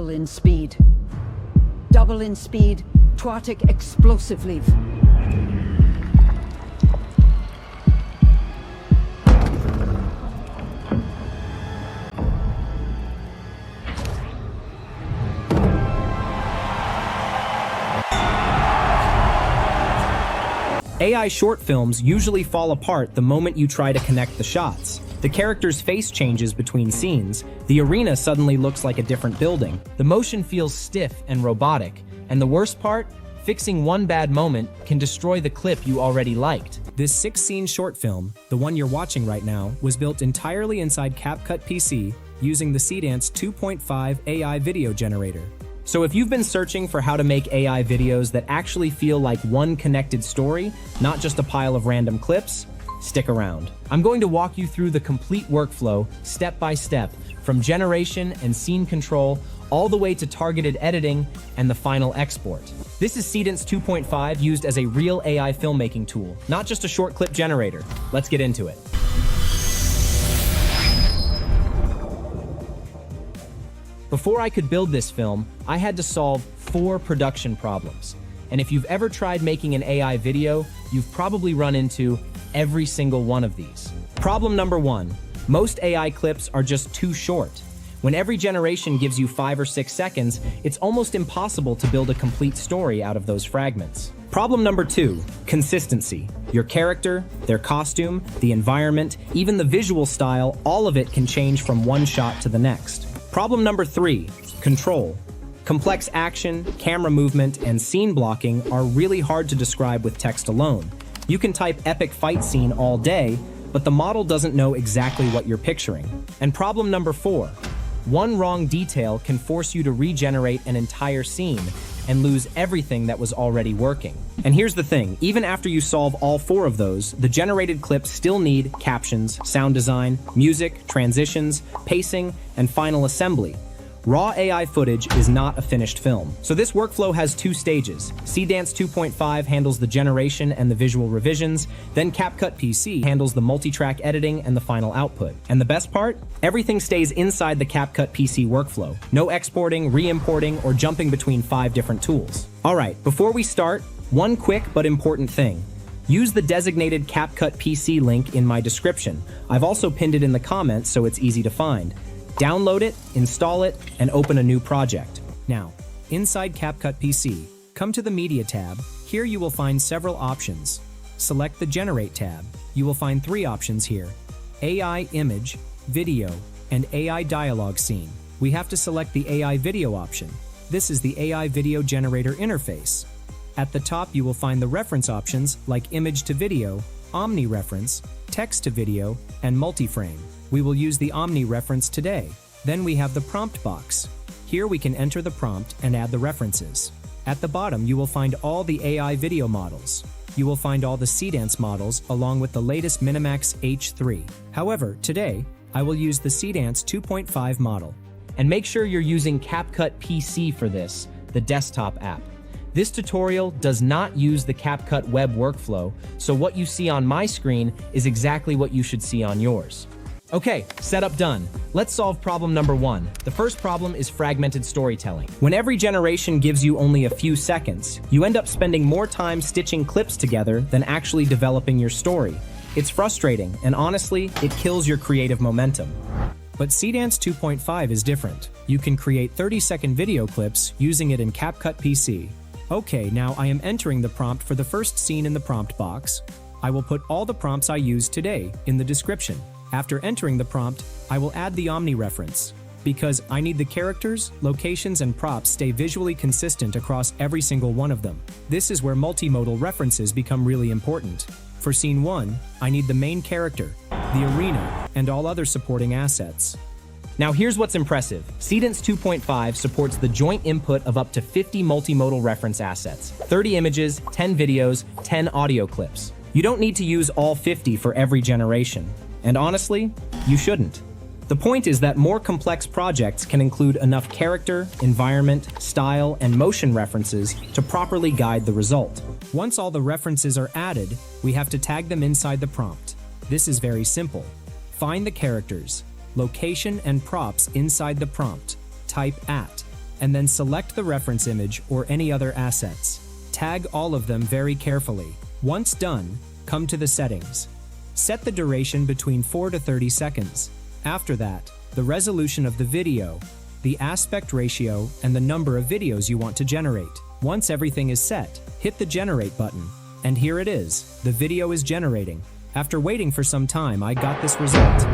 double in speed. Double in speed, twattic explosively. AI short films usually fall apart the moment you try to connect the shots. The character's face changes between scenes, the arena suddenly looks like a different building, the motion feels stiff and robotic, and the worst part? Fixing one bad moment can destroy the clip you already liked. This 6-scene short film, the one you're watching right now, was built entirely inside CapCut PC using the Seedance 2.5 AI video generator. So if you've been searching for how to make AI videos that actually feel like one connected story, not just a pile of random clips, stick around. I'm going to walk you through the complete workflow, step by step, from generation and scene control, all the way to targeted editing and the final export. This is Seedance 2.5 used as a real AI filmmaking tool, not just a short clip generator. Let's get into it. Before I could build this film, I had to solve 4 production problems. And if you've ever tried making an AI video, you've probably run into every single one of these. Problem number 1, most AI clips are just too short. When every generation gives you 5 or 6 seconds, it's almost impossible to build a complete story out of those fragments. Problem number 2, consistency. Your character, their costume, the environment, even the visual style, all of it can change from one shot to the next. Problem number 3, control. Complex action, camera movement, and scene blocking are really hard to describe with text alone. You can type epic fight scene all day, but the model doesn't know exactly what you're picturing. And problem number 4, one wrong detail can force you to regenerate an entire scene and lose everything that was already working. And here's the thing, even after you solve all 4 of those, the generated clips still need captions, sound design, music, transitions, pacing, and final assembly. Raw AI footage is not a finished film. So this workflow has 2 stages. Seedance 2.5 handles the generation and the visual revisions, then CapCut PC handles the multi-track editing and the final output. And the best part? Everything stays inside the CapCut PC workflow. No exporting, re-importing, or jumping between 5 different tools. Alright, before we start, one quick but important thing. Use the designated CapCut PC link in my description. I've also pinned it in the comments so it's easy to find. Download it, install it, and open a new project. Now, inside CapCut PC, come to the Media tab. Here you will find several options. Select the Generate tab. You will find 3 options here: AI Image, Video, and AI Dialogue Scene. We have to select the AI Video option. This is the AI Video Generator interface. At the top you will find the reference options like Image to Video, Omni Reference, Text to Video, and Multiframe. We will use the Omni reference today. Then we have the prompt box. Here we can enter the prompt and add the references. At the bottom you will find all the AI video models. You will find all the Seedance models along with the latest Minimax H3. However, today, I will use the Seedance 2.5 model. And make sure you're using CapCut PC for this, the desktop app. This tutorial does not use the CapCut web workflow, so what you see on my screen is exactly what you should see on yours. Okay, setup done. Let's solve problem number 1. The first problem is fragmented storytelling. When every generation gives you only a few seconds, you end up spending more time stitching clips together than actually developing your story. It's frustrating, and honestly, it kills your creative momentum. But Seedance 2.5 is different. You can create 30-second video clips using it in CapCut PC. Okay, now I am entering the prompt for the first scene in the prompt box. I will put all the prompts I used today in the description. After entering the prompt, I will add the Omni reference, because I need the characters, locations, and props stay visually consistent across every single one of them. This is where multimodal references become really important. For scene 1, I need the main character, the arena, and all other supporting assets. Now here's what's impressive. Seedance 2.5 supports the joint input of up to 50 multimodal reference assets, 30 images, 10 videos, 10 audio clips. You don't need to use all 50 for every generation. And honestly, you shouldn't. The point is that more complex projects can include enough character, environment, style, and motion references to properly guide the result. Once all the references are added, we have to tag them inside the prompt. This is very simple. Find the characters, location, and props inside the prompt. Type @ and then select the reference image or any other assets. Tag all of them very carefully. Once done, come to the settings. Set the duration between 4 to 30 seconds. After that, the resolution of the video, the aspect ratio, and the number of videos you want to generate. Once everything is set, hit the generate button. And here it is, the video is generating. After waiting for some time, I got this result.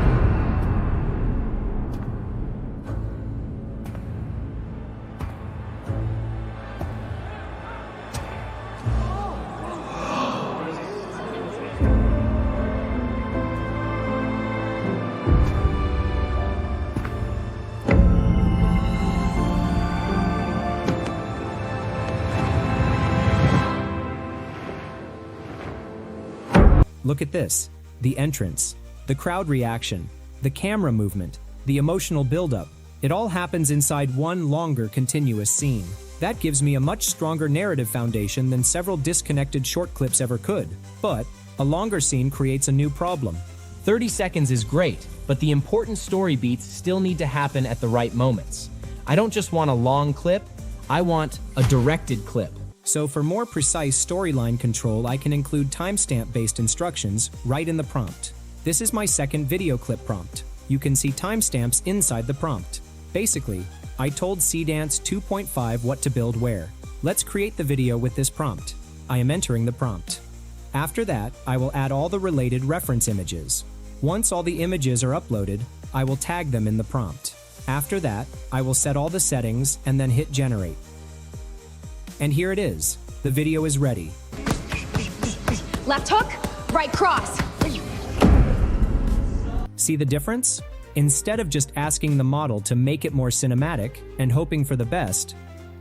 Look at this, the entrance, the crowd reaction, the camera movement, the emotional buildup. It all happens inside one longer continuous scene. That gives me a much stronger narrative foundation than several disconnected short clips ever could. But a longer scene creates a new problem. 30 seconds is great, but the important story beats still need to happen at the right moments. I don't just want a long clip, I want a directed clip. So for more precise storyline control, I can include timestamp-based instructions right in the prompt. This is my second video clip prompt. You can see timestamps inside the prompt. Basically, I told Seedance 2.5 what to build where. Let's create the video with this prompt. I am entering the prompt. After that, I will add all the related reference images. Once all the images are uploaded, I will tag them in the prompt. After that, I will set all the settings and then hit generate. And here it is. The video is ready. Left hook, right cross. See the difference? Instead of just asking the model to make it more cinematic and hoping for the best,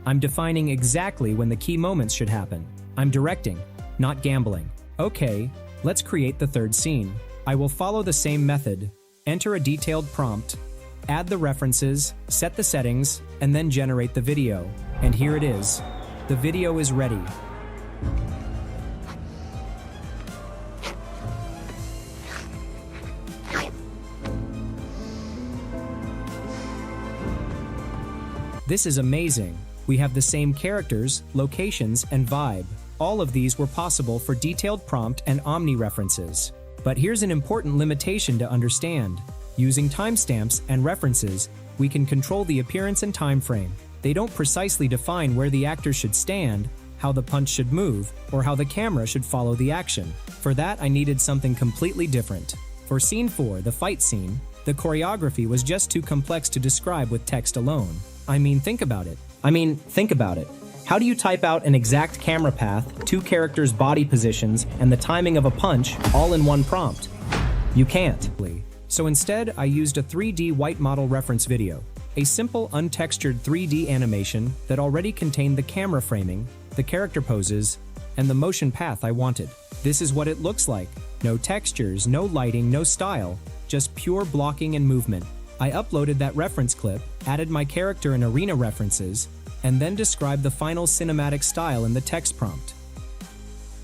I'm defining exactly when the key moments should happen. I'm directing, not gambling. Okay, let's create the third scene. I will follow the same method. Enter a detailed prompt, add the references, set the settings, and then generate the video. And here it is. The video is ready. This is amazing. We have the same characters, locations, and vibe. All of these were possible for detailed prompt and omni references. But here's an important limitation to understand. Using timestamps and references, we can control the appearance and time frame. They don't precisely define where the actor should stand, how the punch should move, or how the camera should follow the action. For that, I needed something completely different. For Scene 4, the fight scene, the choreography was just too complex to describe with text alone. I mean, think about it. How do you type out an exact camera path, two characters' body positions, and the timing of a punch all in one prompt? You can't. So instead, I used a 3D white model reference video. A simple, untextured 3D animation that already contained the camera framing, the character poses, and the motion path I wanted. This is what it looks like. No textures, no lighting, no style, just pure blocking and movement. I uploaded that reference clip, added my character and arena references, and then described the final cinematic style in the text prompt.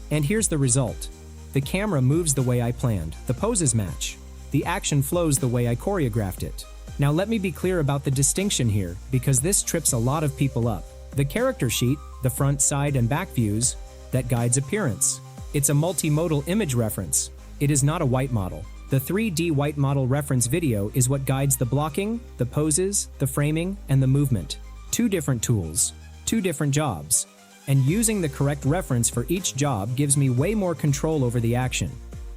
And here's the result. The camera moves the way I planned, the poses match. The action flows the way I choreographed it. Now let me be clear about the distinction here, because this trips a lot of people up. The character sheet, the front, side, and back views, that guides appearance. It's a multimodal image reference. It is not a white model. The 3D white model reference video is what guides the blocking, the poses, the framing, and the movement. Two different tools, two different jobs. And using the correct reference for each job gives me way more control over the action,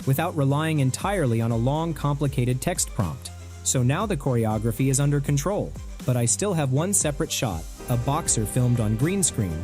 without relying entirely on a long, complicated text prompt. So now the choreography is under control, but I still have one separate shot, a boxer filmed on green screen,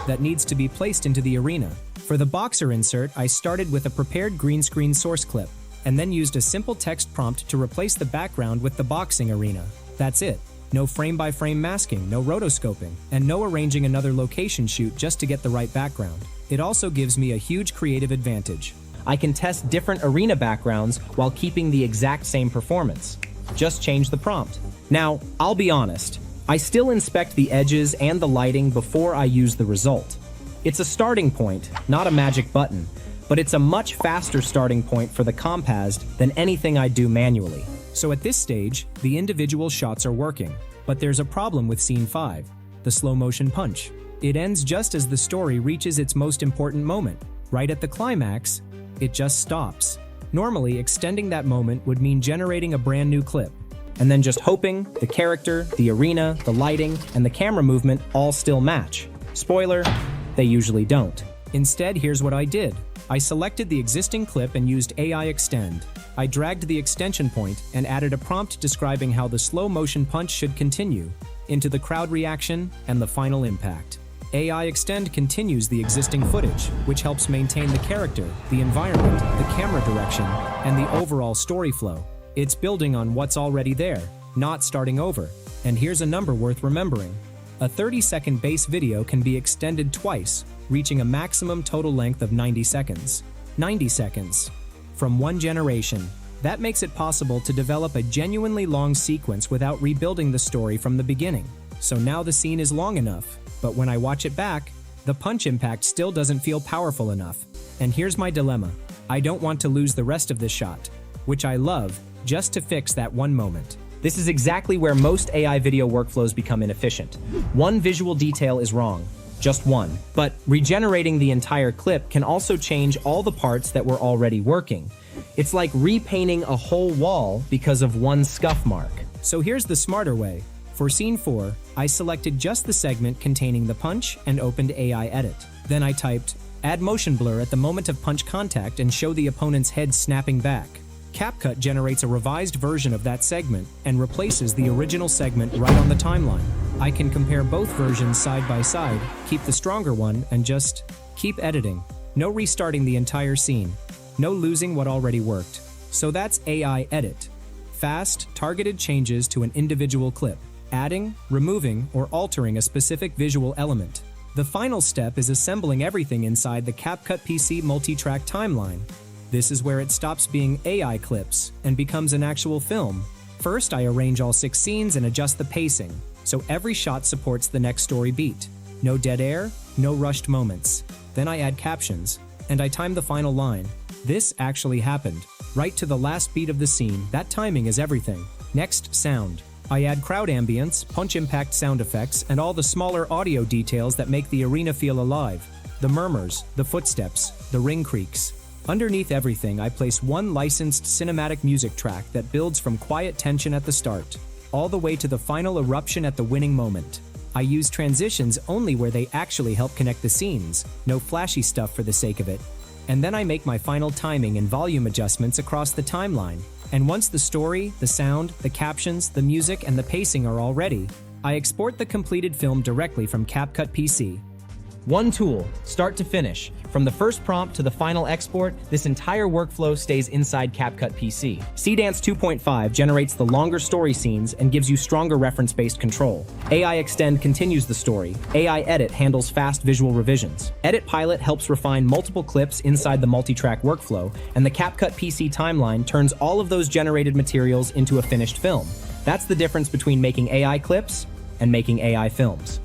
that needs to be placed into the arena. For the boxer insert, I started with a prepared green screen source clip, and then used a simple text prompt to replace the background with the boxing arena. That's it. No frame-by-frame masking, no rotoscoping, and no arranging another location shoot just to get the right background. It also gives me a huge creative advantage. I can test different arena backgrounds while keeping the exact same performance. Just change the prompt. Now, I'll be honest, I still inspect the edges and the lighting before I use the result. It's a starting point, not a magic button, but it's a much faster starting point for the composed than anything I do manually. So at this stage, the individual shots are working, but there's a problem with Scene 5. the slow motion punch. It ends just as the story reaches its most important moment. Right at the climax, it just stops. Normally, extending that moment would mean generating a brand new clip, and then just hoping the character, the arena, the lighting, and the camera movement all still match. Spoiler, they usually don't. Instead, here's what I did. I selected the existing clip and used AI Extend. I dragged the extension point and added a prompt describing how the slow motion punch should continue, into the crowd reaction and the final impact. AI Extend continues the existing footage, which helps maintain the character, the environment, the camera direction, and the overall story flow. It's building on what's already there, not starting over. And here's a number worth remembering. A 30-second base video can be extended twice, reaching a maximum total length of 90 seconds. 90 seconds. From one generation. That makes it possible to develop a genuinely long sequence without rebuilding the story from the beginning. So now the scene is long enough, but when I watch it back, the punch impact still doesn't feel powerful enough. And here's my dilemma. I don't want to lose the rest of this shot, which I love, just to fix that one moment. This is exactly where most AI video workflows become inefficient. One visual detail is wrong, just one. But regenerating the entire clip can also change all the parts that were already working. It's like repainting a whole wall because of one scuff mark. So here's the smarter way. For scene 4, I selected just the segment containing the punch and opened AI Edit. Then I typed, add motion blur at the moment of punch contact and show the opponent's head snapping back. CapCut generates a revised version of that segment and replaces the original segment right on the timeline. I can compare both versions side by side, keep the stronger one, and just keep editing. No restarting the entire scene. No losing what already worked. So that's AI Edit. Fast, targeted changes to an individual clip. Adding, removing, or altering a specific visual element. The final step is assembling everything inside the CapCut PC multi-track timeline. This is where it stops being AI clips and becomes an actual film. First, I arrange all 6 scenes and adjust the pacing, so every shot supports the next story beat. No dead air, no rushed moments. Then I add captions, and I time the final line. This actually happened. Right to the last beat of the scene, that timing is everything. Next, sound. I add crowd ambience, punch impact sound effects, and all the smaller audio details that make the arena feel alive. The murmurs, the footsteps, the ring creaks. Underneath everything, I place one licensed cinematic music track that builds from quiet tension at the start, all the way to the final eruption at the winning moment. I use transitions only where they actually help connect the scenes, no flashy stuff for the sake of it. And then I make my final timing and volume adjustments across the timeline. And once the story, the sound, the captions, the music, and the pacing are all ready, I export the completed film directly from CapCut PC. One tool, start to finish. From the first prompt to the final export, this entire workflow stays inside CapCut PC. Seedance 2.5 generates the longer story scenes and gives you stronger reference-based control. AI Extend continues the story. AI Edit handles fast visual revisions. Edit Pilot helps refine multiple clips inside the multi-track workflow, and the CapCut PC timeline turns all of those generated materials into a finished film. That's the difference between making AI clips and making AI films.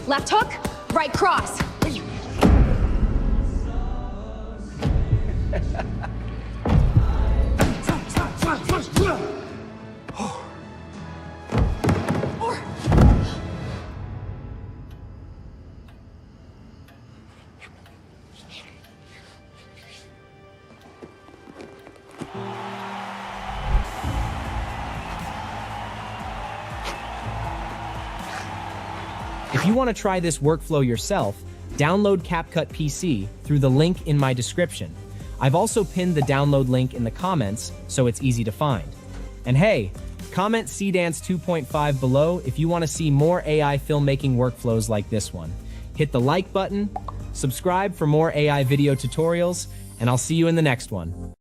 Left hook, right cross. If you want to try this workflow yourself, download CapCut PC through the link in my description. I've also pinned the download link in the comments so it's easy to find. And hey, comment Seedance 2.5 below if you want to see more AI filmmaking workflows like this one. Hit the like button, subscribe for more AI video tutorials, and I'll see you in the next one.